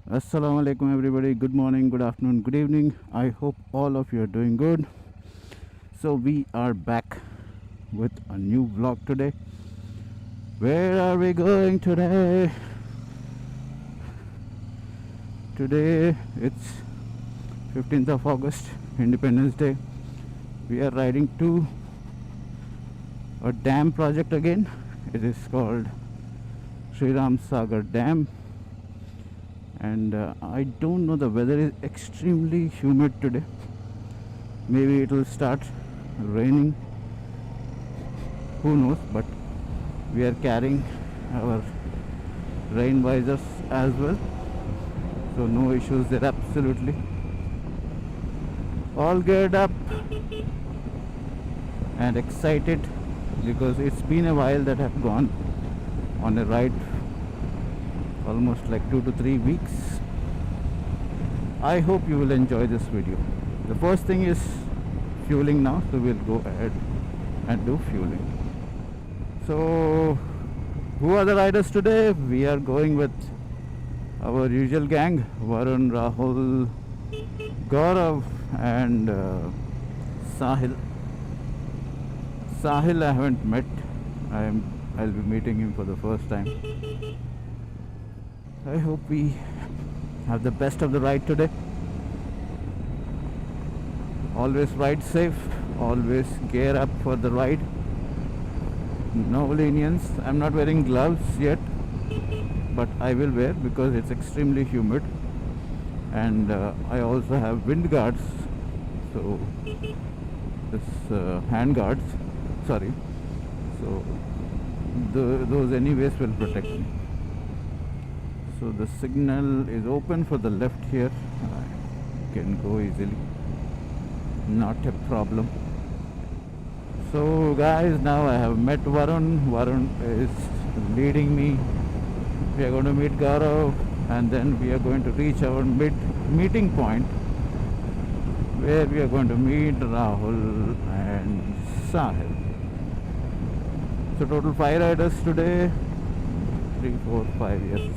Assalamu alaikum everybody. Good morning, good afternoon, good evening. I hope all of you are doing good. So we are back with a new vlog today. Where are we going today? Today it's 15th of August, Independence Day. We are riding to a dam project again. It is called Sri Ram Sagar Dam. And I don't know, the weather is extremely humid today. Maybe it will start raining, who knows, but we are carrying our rain visors as well, so no issues there. Absolutely all geared up and excited because it's been a while that I've gone on a ride, almost like 2 to 3 weeks. I hope you will enjoy this video. The first thing is fueling now, so we'll go ahead and do fueling. So who are the riders today? We are going with our usual gang: Varun, Rahul, Gaurav and Sahil. Sahil I haven't met. I'll be meeting him for the first time. I hope we have the best of the ride today. Always ride safe, always gear up for the ride. No lenience. I'm not wearing gloves yet, but I will wear because it's extremely humid, and I also have wind guards, so this hand guards, sorry, so those anyways will protect me. So the signal is open for the left here. I can go easily, not a problem. So guys, now I have met Varun. Varun is leading me. We are going to meet Gaurav, and then we are going to reach our meeting point where we are going to meet Rahul and Sahil. So total 5 riders today. 3, 4, 5, yes.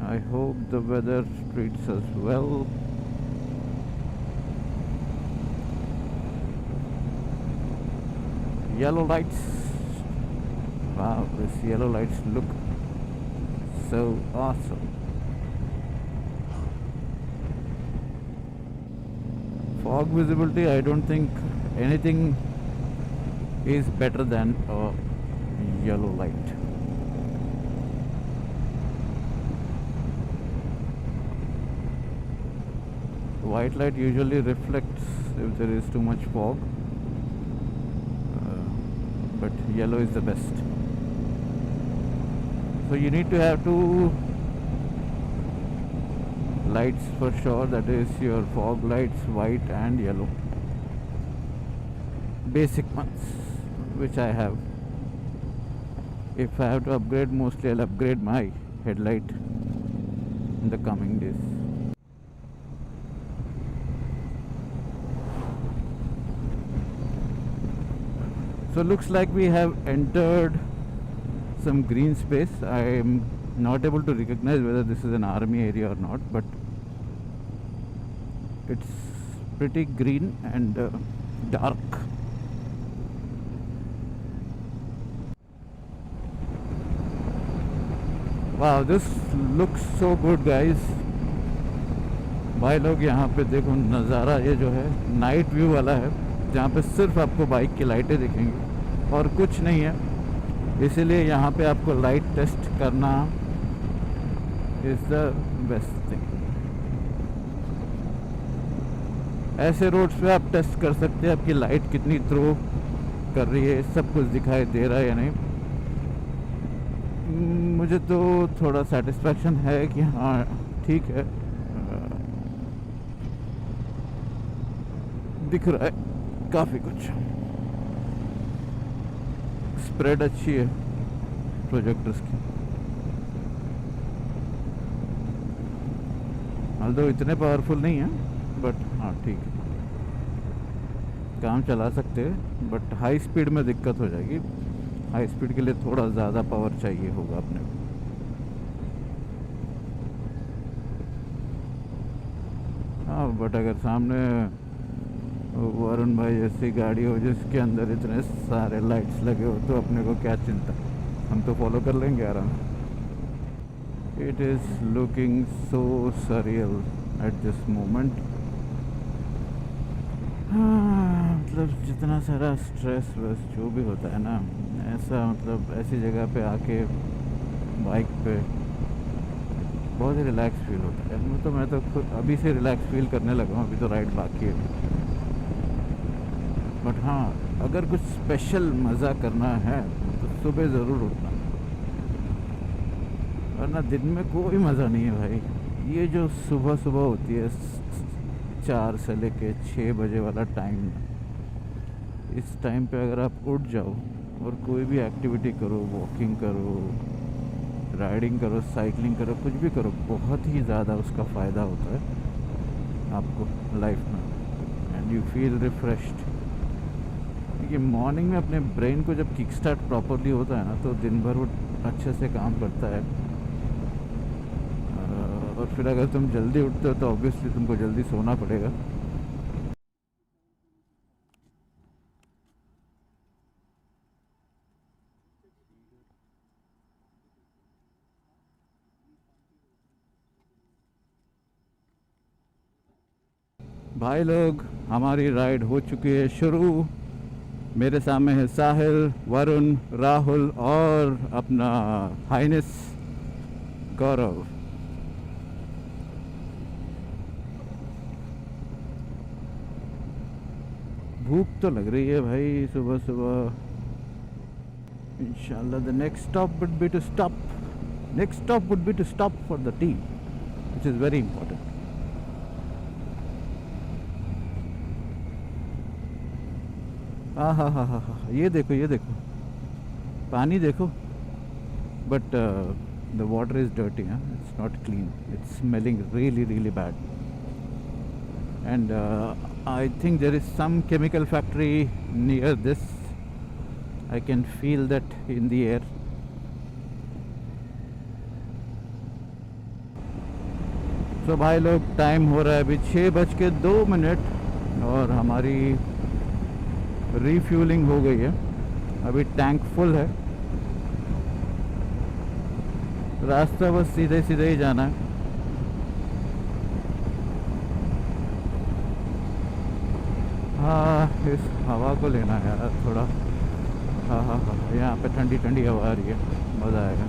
I hope the weather treats us well. Yellow lights. Wow, these yellow lights look so awesome. Fog visibility, I don't think anything is better than a yellow light. White light usually reflects if there is too much fog, but yellow is the best. So you need to have 2 lights for sure, that is your fog lights, white and yellow, basic ones, which I have. If I have to upgrade, mostly I'll upgrade my headlight in the coming days. So looks like we have entered some green space. I am not able to recognize whether this is an army area or not, but it's pretty green and dark. Wow, this looks so good guys. भाई लोग यहाँ पे देखो नज़ारा, ये जो है night view वाला है, जहाँ पे सिर्फ आपको बाइक की लाइटें दिखेंगी और कुछ नहीं है, इसीलिए यहाँ पे आपको लाइट टेस्ट करना इज़ द बेस्ट थिंग। ऐसे रोड्स पे आप टेस्ट कर सकते हैं आपकी लाइट कितनी थ्रो कर रही है, सब कुछ दिखाई दे रहा है या नहीं। मुझे तो थोड़ा सेटिस्फेक्शन है कि हाँ ठीक है, दिख रहा है काफ़ी कुछ, स्प्रेड अच्छी है प्रोजेक्टर्स की, although इतने पावरफुल नहीं है, बट हाँ ठीक है। काम चला सकते हैं, बट हाई स्पीड में दिक्कत हो जाएगी। हाई स्पीड के लिए थोड़ा ज़्यादा पावर चाहिए होगा अपने को। हाँ, बट अगर सामने वरुण भाई जैसी गाड़ी हो जिसके अंदर इतने सारे लाइट्स लगे हो तो अपने को क्या चिंता, हम तो फॉलो कर लेंगे आराम से। It is looking so surreal at this moment. हाँ, मतलब जितना सारा स्ट्रेस बस जो भी होता है ना, ऐसा मतलब ऐसी जगह पे आके बाइक पे बहुत ही रिलैक्स फील होता है। मैं तो खुद अभी से रिलैक्स फील करने लगा हूँ, अभी तो राइड बाकी है। बट हाँ, अगर कुछ स्पेशल मज़ा करना है तो सुबह ज़रूर उठना, वरना दिन में कोई मज़ा नहीं है भाई। ये जो सुबह सुबह होती है 4 से लेके 6 बजे वाला टाइम, इस टाइम पे अगर आप उठ जाओ और कोई भी एक्टिविटी करो, वॉकिंग करो, राइडिंग करो, साइकिलिंग करो, कुछ भी करो, बहुत ही ज़्यादा उसका फ़ायदा होता है आपको लाइफ में। And you feel refreshed. देखिए, मॉर्निंग में अपने ब्रेन को जब किक स्टार्ट प्रॉपरली होता है ना, तो दिन भर वो अच्छे से काम करता है। और फिर अगर तुम जल्दी उठते हो तो ऑब्वियसली तुमको जल्दी सोना पड़ेगा। भाई लोग, हमारी राइड हो चुकी है शुरू। मेरे सामने है साहिल, वरुण, राहुल और अपना हाइनेस गौरव। भूख तो लग रही है भाई सुबह सुबह। इंशाल्लाह the next stop would be to stop next stop would be to stop for the tea, which is very important. हाँ हाँ हाँ हाँ हाँ, ये देखो, ये देखो, पानी देखो। But the water is dirty, हाँ, it's not clean, it's smelling really really bad. And I think there is some chemical factory near this. I can feel that in the air. So भाई लोग, time हो रहा है अभी 6:02 और हमारी refuelling हो गई है। अभी टैंक फुल है, रास्ता बस सीधे सीधे ही जाना है। हाँ, इस हवा को लेना है यार थोड़ा। हाँ हाँ हाँ, यहाँ पे ठंडी ठंडी हवा आ रही है, मज़ा आएगा।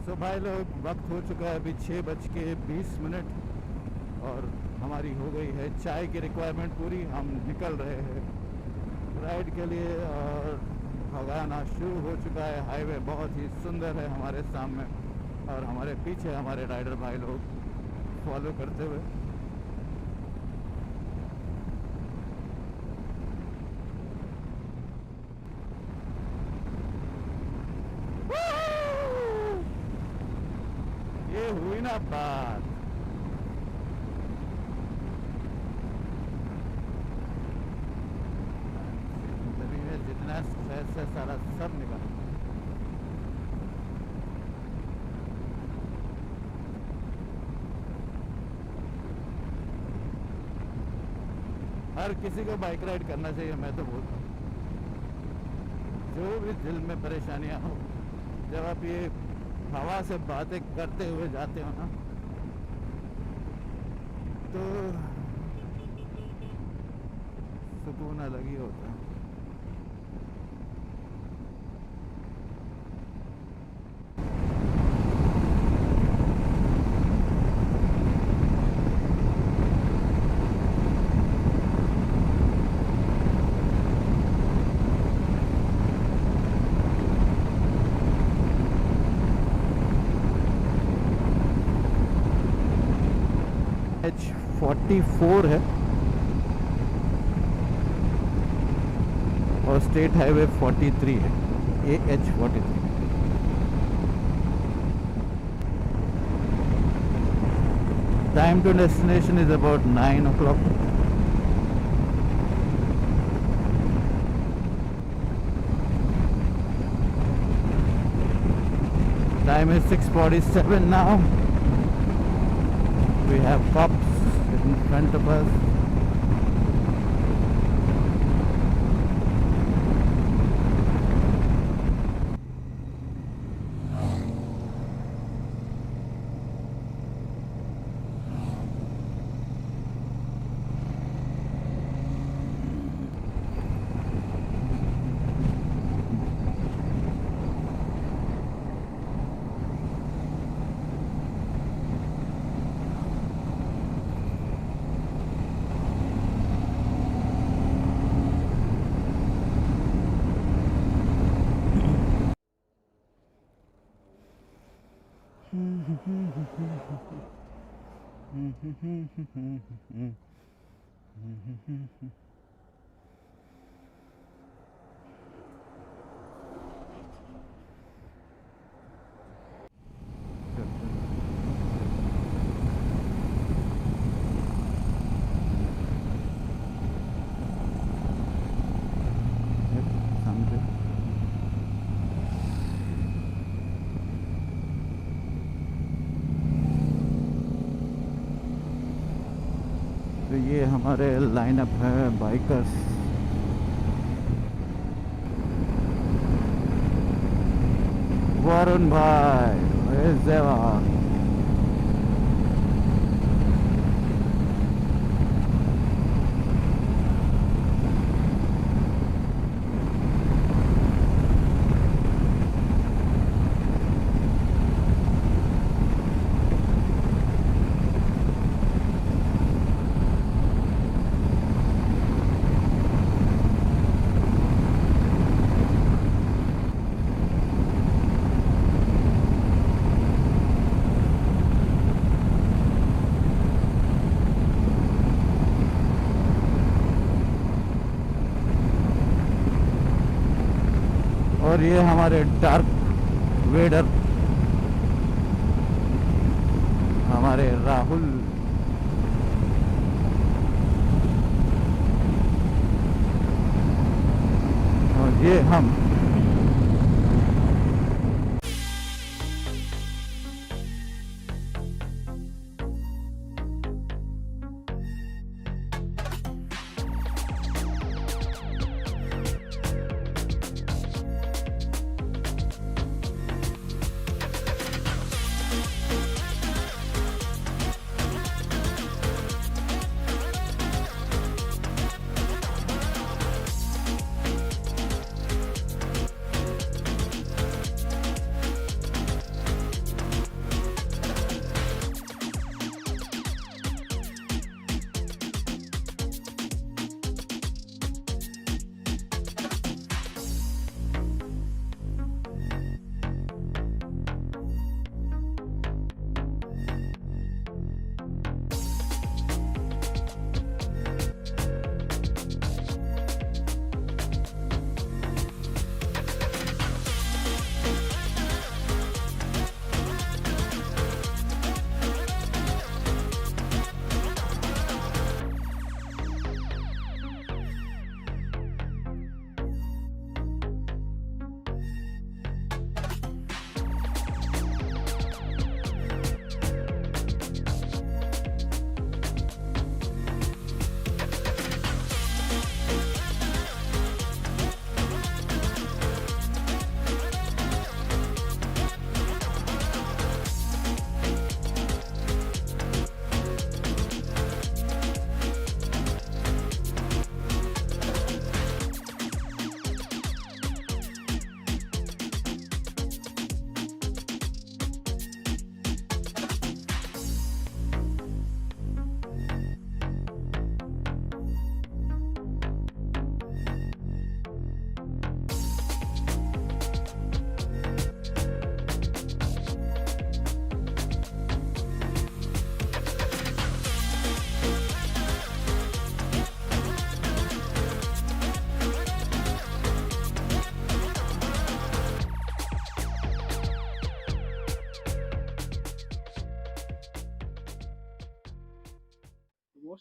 तो भाई लोग, वक्त हो चुका है अभी 6:20 और हमारी हो गई है चाय की रिक्वायरमेंट पूरी। हम निकल रहे हैं राइड के लिए और भगाना शुरू हो चुका है। हाईवे बहुत ही सुंदर है हमारे सामने और हमारे पीछे हमारे राइडर भाई लोग फॉलो करते हुए। ये हुई ना बात। जिंदगी में जितना स्ट्रेस है सारा सब निकल। हर किसी को बाइक राइड करना चाहिए, मैं तो बोलता हूँ। जो भी दिल में परेशानियां हो, जब आप ये हवा से बातें करते हुए जाते हो ना, तो सुकून अलग ही होता है। H44 है और स्टेट हाईवे 43 है, AH43। Time to destination is about 9 o'clock. Time is 6:47 now. We have cops in front of us. तो ये हमारे लाइनअप है बाइकर्स। वरुण भाई, जवान। और ये हमारे डार्क वेडर हमारे राहुल। और ये हम।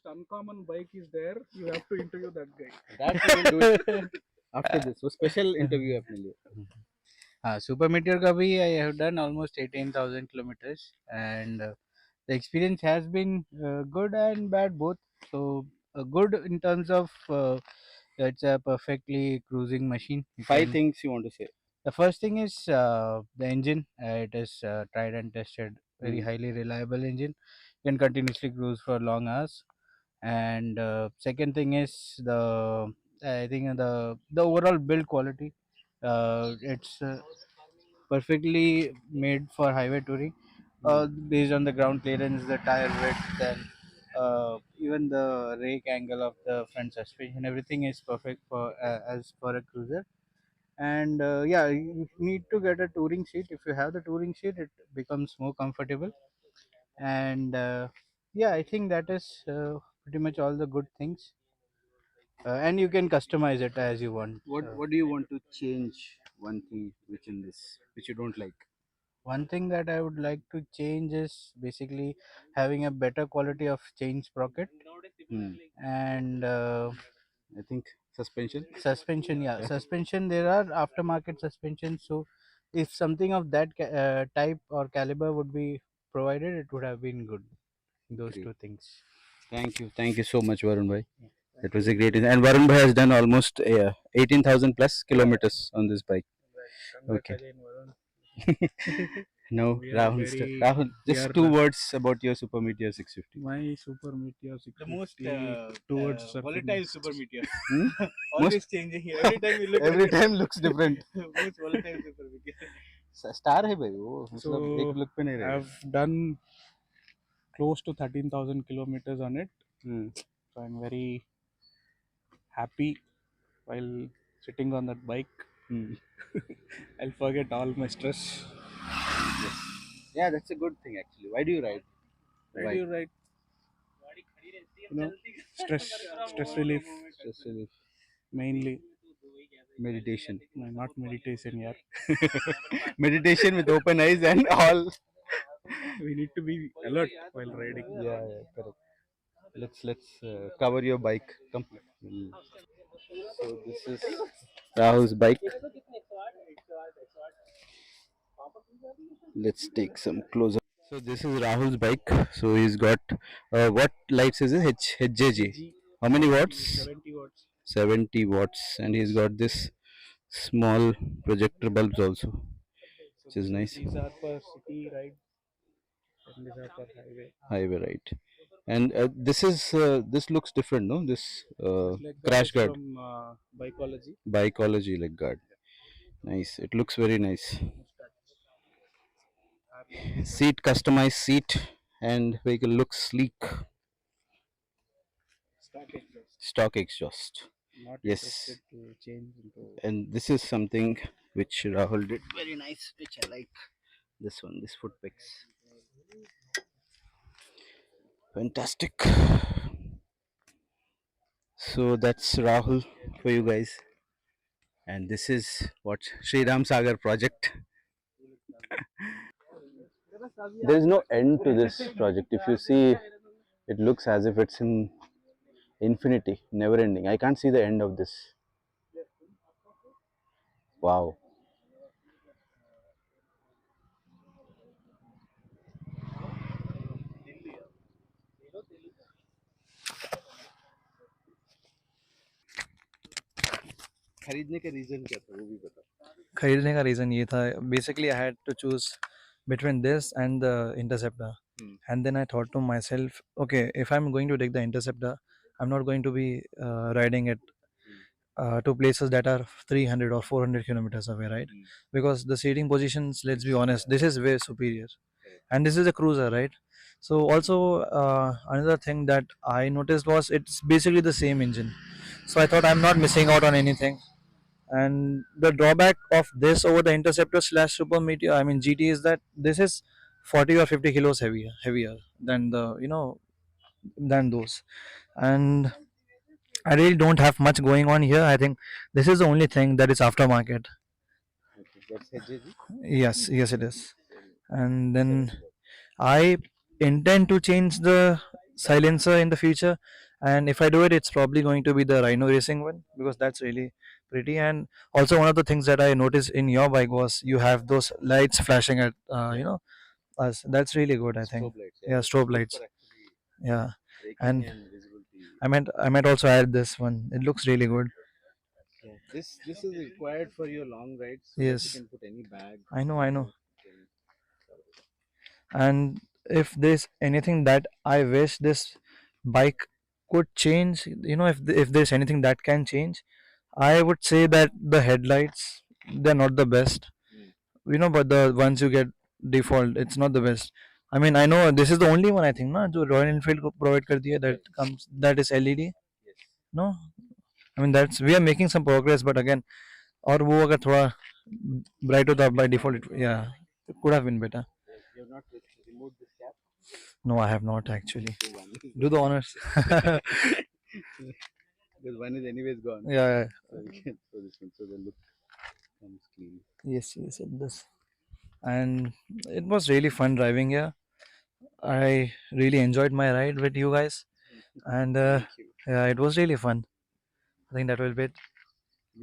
uncommon bike is there. You have to interview that guy. That we will do it after this. वो special interview है अपने लिए. हाँ, Super Meteor का भी I have done almost 18,000 kilometers, and the experience has been good and bad both. So good in terms of it's a perfectly cruising machine. Five things you want to say. The first thing is the engine. It is tried and tested, very highly reliable engine. Can continuously cruise for long hours. And second thing is the I think the overall build quality. It's perfectly made for highway touring, based on the ground clearance, the tire width, and even the rake angle of the front suspension. Everything is perfect for as for a cruiser. And yeah, you need to get a touring seat. If you have the touring seat, it becomes more comfortable. And yeah, I think that is pretty much all the good things. And you can customize it as you want. What do you want to change? One thing which in this which you don't like. One thing that I would like to change is basically having a better quality of chain sprocket. And I think suspension, yeah, suspension. There are aftermarket suspensions, so if something of that type or caliber would be provided, it would have been good. Those Great. Two things. Thank you so much, Varun bhai. That was a great. And Varun bhai has done almost 18,000 plus kilometers on this bike. Okay. No, We are Rahul. very- Rahul, we just are- two words about your Super Meteor 650. My Super Meteor 650. The most towards volatile Super Meteor. Always changing here. Every time we look Every time looks different. most volatile Super Meteor. Star है भाई वो मतलब So, एक look पे नहीं रहेगा. I've done close to 13,000 kilometers on it. Hmm. So I'm very happy while sitting on that bike. Hmm. I'll forget all my stress. Yeah, that's a good thing actually. Why do you ride? Why Why? do you ride? You know, stress relief Stress relief. mainly. Meditation. No, not meditation here. Meditation with open eyes and all. We need to be alert while riding. Yeah, correct. Let's cover your bike. Come. So this is Rahul's bike. Let's take some closer. So this is Rahul's bike. So he's got what lights is it? HJG. How many watts? 70 watts. 70 watts, and he's got this small projector bulbs also, which is nice. These are for city ride and these are for highway. Highway ride. And this looks different, no? This Leg crash is guard, from Bikeology. Bikeology leg guard. Nice. It looks very nice. Seat, customized seat, and vehicle looks sleek. Stock exhaust. Stock exhaust. Not Yes. interested to change into. And this is something which Rahul did very nice, which I like. This one, this foot pegs. Fantastic. So that's Rahul for you guys. And this is what Sri Ram Sagar project. There is no end to this project. If you see, it looks as if it's in infinity, never ending. I can't see the end of this. Wow. खरीदने का reason क्या था वो भी बता. खरीदने का reason ये था, basically I had to choose between this and the Interceptor. And then I thought to myself, okay, if I'm going to take the Interceptor, I'm not going to be riding it to places that are 300 or 400 kilometers away, right? Because the seating positions, let's be honest, this is way superior, and this is a cruiser, right? So also another thing that I noticed was it's basically the same engine, so I thought I'm not missing out on anything. And the drawback of this over the Interceptor slash Super Meteor, I mean GT, is that this is 40 or 50 kilos heavier than the than those. And I really don't have much going on here. I think this is the only thing that is aftermarket. That's HJG. Yes, it is. And then I intend to change the silencer in the future. And if I do it, it's probably going to be the Rhino racing one because that's really pretty. And also one of the things that I noticed in your bike was you have those lights flashing at us. That's really good, I think. Strobe lights. Yeah, It's strobe good lights. for actually Yeah, braking and and visibility. I might also add this one. It looks really good. Yeah. This is required for your long rides so that you Yes, can put any bag. I know, I know. You can- And if there's anything that I wish this bike could change, if there's anything that can change, I would say that the headlights, they're not the best. Mm. But the ones you get default, it's not the best. I mean, I know this is the only one, I think, na, जो Royal Enfield को provide कर दिया, that comes, that is LED. Yes. No, I mean that's, we are making some progress, but again, और वो अगर थोड़ा bright होता by default, yeah, it could have been better. You have not removed this cap. No, I have not actually. So one is Do the honors. because one is anyways gone. Yeah. So you can throw this one so the look comes clean. Yes, it does. And it was really fun driving here. I really enjoyed my ride with you guys, and Thank you. yeah, it was really fun. I think that will be it.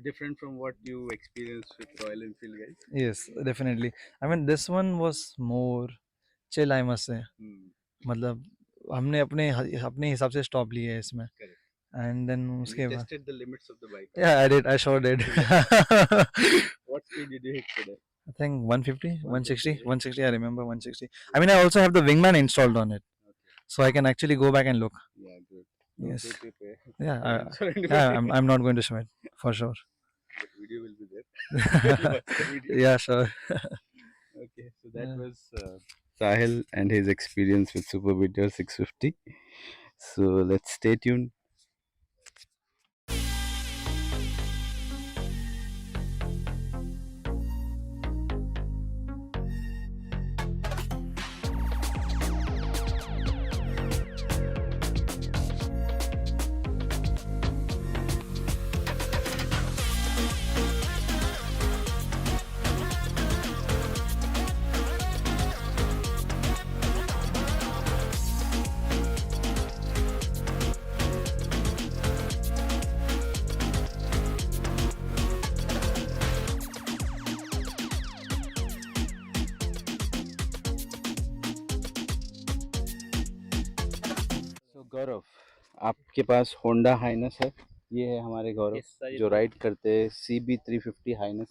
Different from what you experienced with Royal Enfield, guys. Yes, definitely. I mean, this one was more chill, I must say. मतलब हमने अपने हिसाब से stop लिए है इसमें. Correct. And then You उसके बाद, tested the limits of the bike. yeah, I did. I sure did. What speed did you hit today? I think 150, 160, 160. I remember 160. I mean, I also have the Wingman installed on it, so I can actually go back and look. Yeah, good. Yes. Prepare. Yeah, Sorry, I'm not going to show it for sure. But video will be there. Watch the video. Yeah, sure. Okay, so that Yeah. was Sahil and his experience with Super Meteor 650. So let's stay tuned. So गौरव, आपके पास Honda highness है. ये है हमारे गौरव Yes, sir, जो ride करते हैं CB350 highness.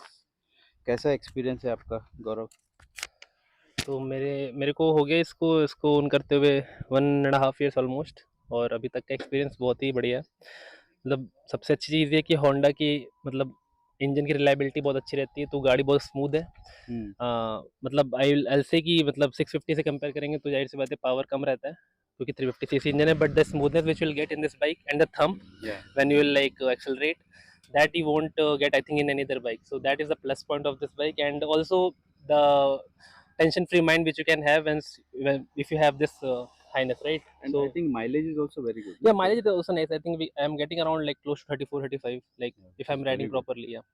कैसा experience है आपका गौरव? तो मेरे को हो गया इसको ओन करते हुए 1.5 years ऑलमोस्ट, और अभी तक का एक्सपीरियंस बहुत ही बढ़िया है. मतलब सबसे अच्छी चीज़ ये कि होंडा की मतलब इंजन की रिलायबिलिटी बहुत अच्छी रहती है, तो गाड़ी बहुत स्मूथ है. मतलब आई से कि मतलब 650 से कंपेयर करेंगे तो जाहिर सी बात है पावर कम रहता है क्योंकि 350 सीसी इंजन है, but the smoothness which will get in this bike and the thumb when you will like accelerate, that you won't get I think in any other bike. So that is the plus point of this bike, and also the tension free mind which you can have when if you have this highness, right? And So I think mileage is also very good. yeah, mileage is also nice. I think I am getting around like close to 34 35, like Yeah, if I'm very riding good. properly. Yeah,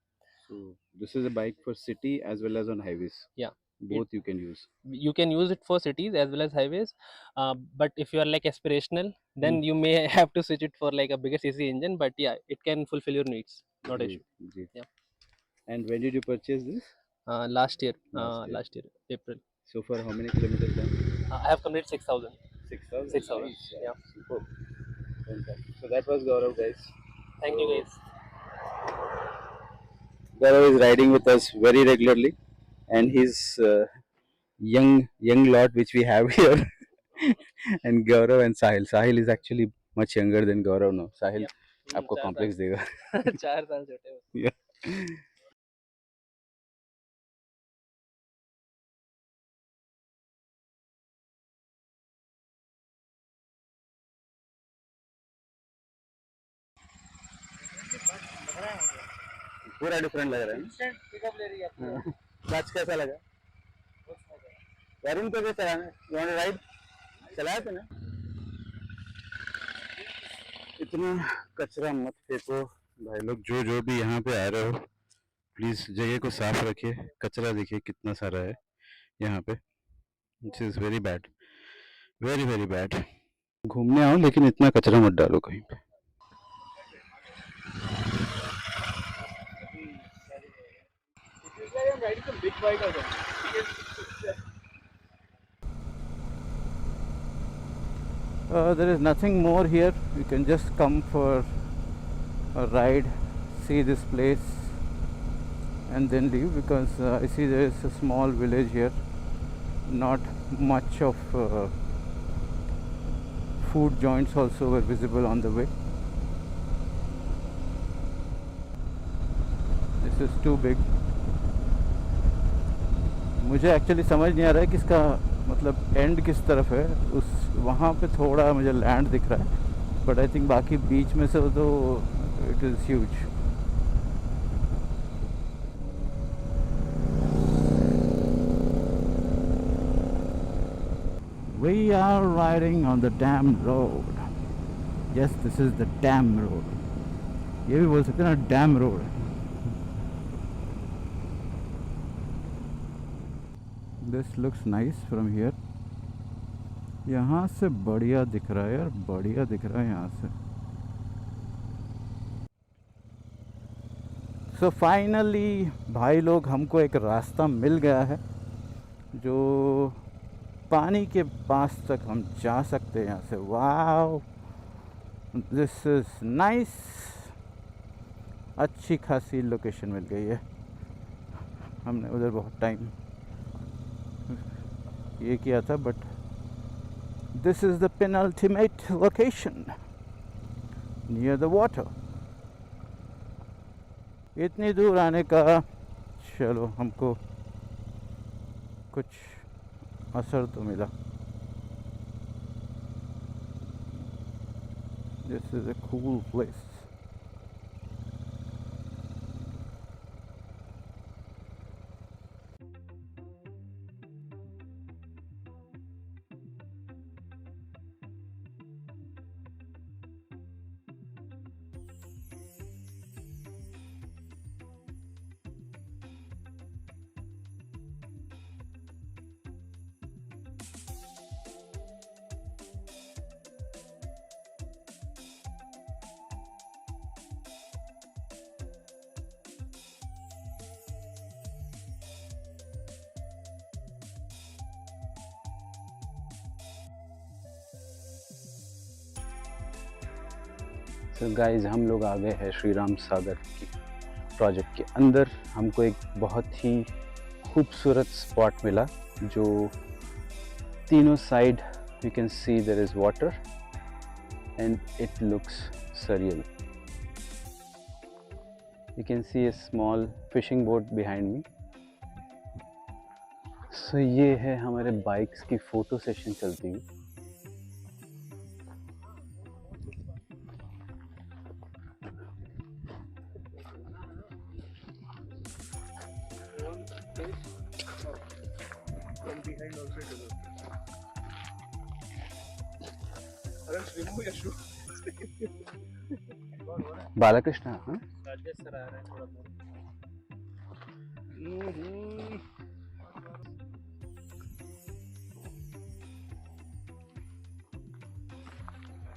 So this is a bike for city as well as on highways. Yeah. Both you can use. you can use it for cities as well as highways, but if you are like aspirational, then you may have to switch it for like a bigger cc engine, but yeah, it can fulfill your needs, not an issue. Great. Yeah. And when did you purchase this? Last year, Last year. April. So for how many kilometers done? I have completed 6,000. 6,000. 6,000. Nice. Yeah. Superb. Fantastic. So that was Gaurav, guys. Thank you guys. Gaurav is riding with us very regularly, and he's young lot which we have here. And Gaurav and Sahil. Sahil is actually much younger than Gaurav now. Sahil, आपको complex देगा. 4 साल छोटे हो. पूरा different लग रहा है. Instant pickup ले रही है. क्लच कैसा लगा? वरुण को भी चलाना. You want to ride? चलाया तूने? इतना कचरा मत फेंको भाई लोग. जो भी यहाँ पे आ रहे हो, प्लीज जगह को साफ रखिए. कचरा देखिए कितना सारा है यहाँ पे. This is very bad, very very bad. घूमने आओ लेकिन इतना कचरा मत डालो कहीं पे। There is nothing more here. You can just come for a ride, see this place, and then leave, because I see there is a small village here. Not much of food joints also were visible on the way. This is too big. मुझे actually समझ नहीं आ रहा है कि इसका मतलब and किस तरफ है। उस वहाँ पे थोड़ा मुझे लैंड दिख रहा है, बट आई थिंक बाकी बीच में से तो it is huge. We are riding on the dam road. Yes, this is the dam road. ये भी बोल सकते हैं ना, dam road. This looks nice from here. यहाँ से बढ़िया दिख रहा है यार, बढ़िया दिख रहा है यहाँ से। So finally भाई लोग, हमको एक रास्ता मिल गया है जो पानी के पास तक हम जा सकते हैं यहाँ से। Wow, this is nice. अच्छी खासी लोकेशन मिल गई है। हमने उधर बहुत टाइम ये किया था, but this is the penultimate location near the water. इतनी दूर आने का चलो हमको कुछ असर तो मिला। This is a cool place. तो गाइस, हम लोग आ गए हैं श्री राम सागर की प्रोजेक्ट के अंदर। हमको एक बहुत ही खूबसूरत स्पॉट मिला जो तीनों side you can see there is water and it looks surreal. You can see a small fishing boat behind me. So ये है हमारे बाइक्स की फ़ोटो सेशन चलती हुई। बालाकृष्ण, हाँ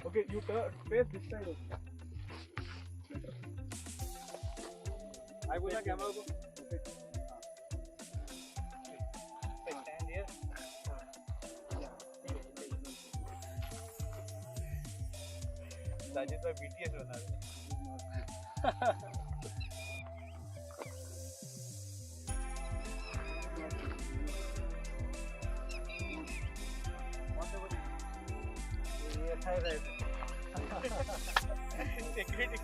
Okay, you face this side also. I will camera go. Okay. Stand here. Rajesh bhai BTS बना रहे। ये था रहे। Security.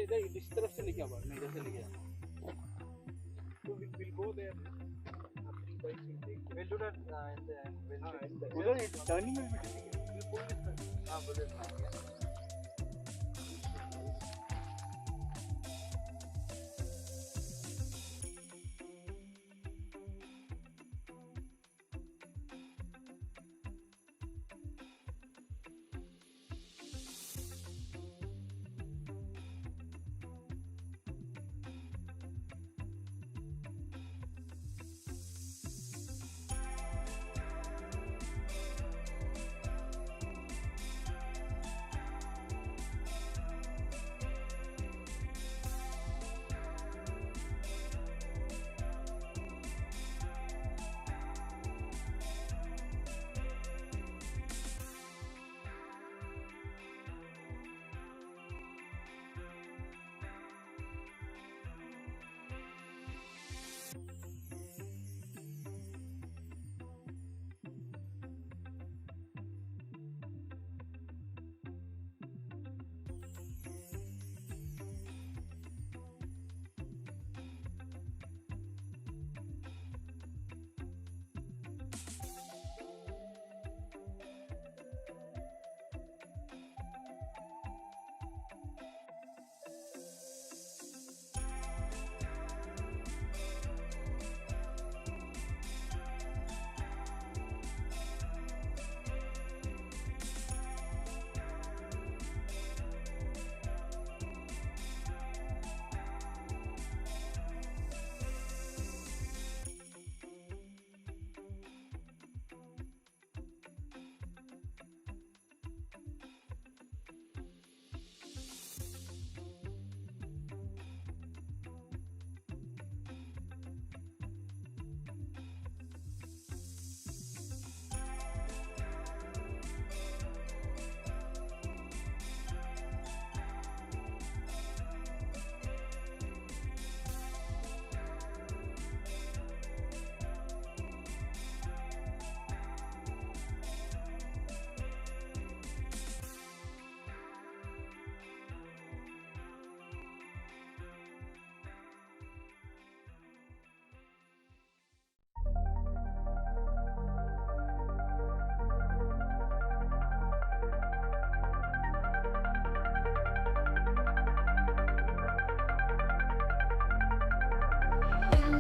इधर इस तरफ से लेके आवा, मैं इधर से लेके आ। तो we'll go there. We'll do that in the end. उधर turning will be difficult. We'll pull this one. हाँ, bullet.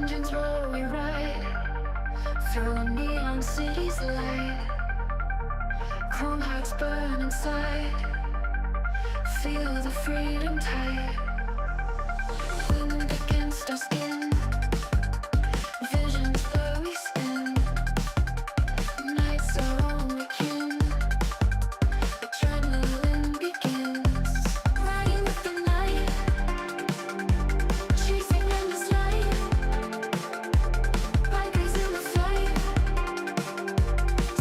engines roar, we ride through a neon city's light. Chrome hearts burn inside. Feel the freedom tide. Wind against our skin. Visions blur, we spin. Nights are only kin. Adrenaline begins. Riding with the night. Chasing endless light. Bikers in the flight.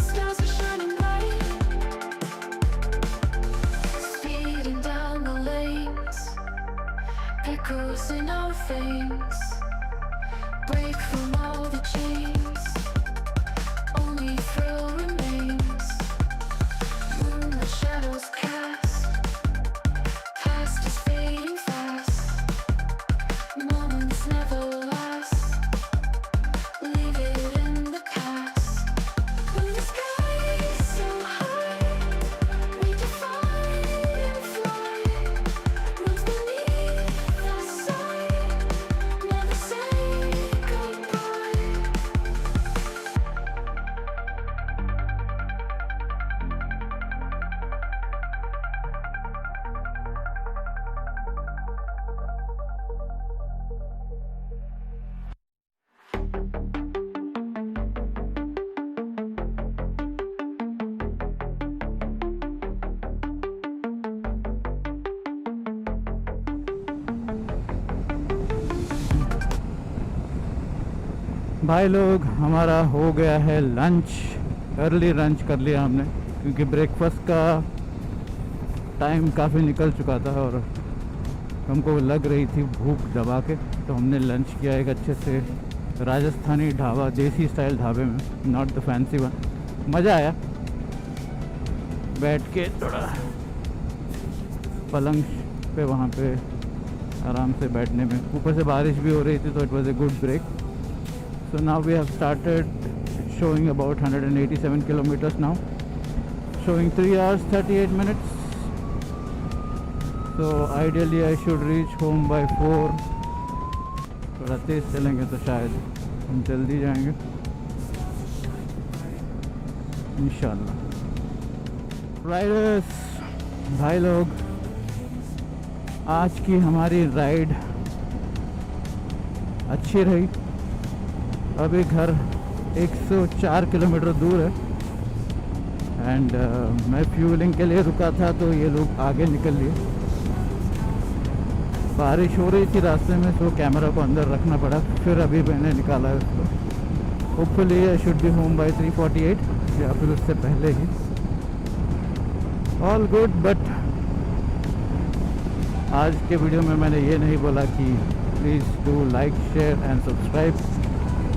Stars are shining bright. Speeding down the lanes. Echoes in our veins. Break from all the chains. Only thrill remains. Moonlit shadows cast. Past is fading fast. Moments never last. Leave it in the past. When the sky is so high, we defy and fly. Roots beneath our sight. Never say goodbye. भाई लोग, हमारा हो गया है lunch. Early lunch कर लिया हमने, क्योंकि ब्रेकफास्ट का टाइम काफ़ी निकल चुका था और हमको लग रही थी भूख दबा के, तो हमने लंच किया एक अच्छे से राजस्थानी ढाबा, देसी स्टाइल ढाबे में, नॉट द फैंसी वन। मज़ा आया बैठ के, थोड़ा पलंग पे वहाँ पे आराम से बैठने में। ऊपर से बारिश भी हो रही थी, तो it was a good break. So now we have started showing about 187 kilometers now, showing 3 hours 38 minutes. So ideally I should reach home by 4. थोड़ा तेज़ चलेंगे तो शायद हम जल्दी जाएंगे इंशाल्लाह। राइडर्स भाई लोग, आज की हमारी राइड अच्छी रही। अभी घर 104 किलोमीटर दूर है एंड मैं फ्यूलिंग के लिए रुका था, तो ये लोग आगे निकल लिए। बारिश हो रही थी रास्ते में, तो कैमरा को अंदर रखना पड़ा, फिर अभी मैंने निकाला है उसको। Hopefully I should be home by 3:48 या फिर उससे पहले ही। All good. बट आज के वीडियो में मैंने ये नहीं बोला कि please do like, share and subscribe,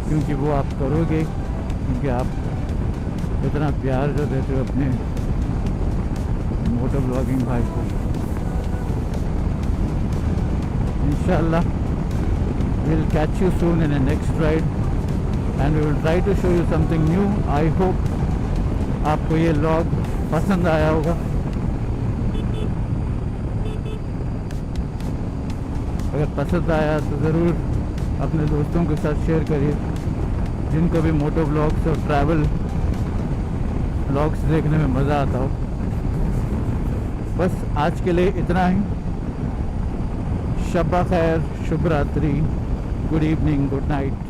क्योंकि वो आप करोगे, क्योंकि आप इतना प्यार जो देते हो अपने मोटो ब्लॉगिंग भाई को। इंशाल्लाह we'll catch you soon in a next ride and we will try to show you something new. I hope आपको ये व्लॉग पसंद आया होगा। अगर पसंद आया तो ज़रूर अपने दोस्तों के साथ शेयर करिए, जिनको भी मोटो ब्लॉग्स और ट्रैवल ब्लॉग्स देखने में मज़ा आता हो। बस आज के लिए इतना ही। शब्बा खैर, शुभ रात्रि, गुड इवनिंग, गुड नाइट।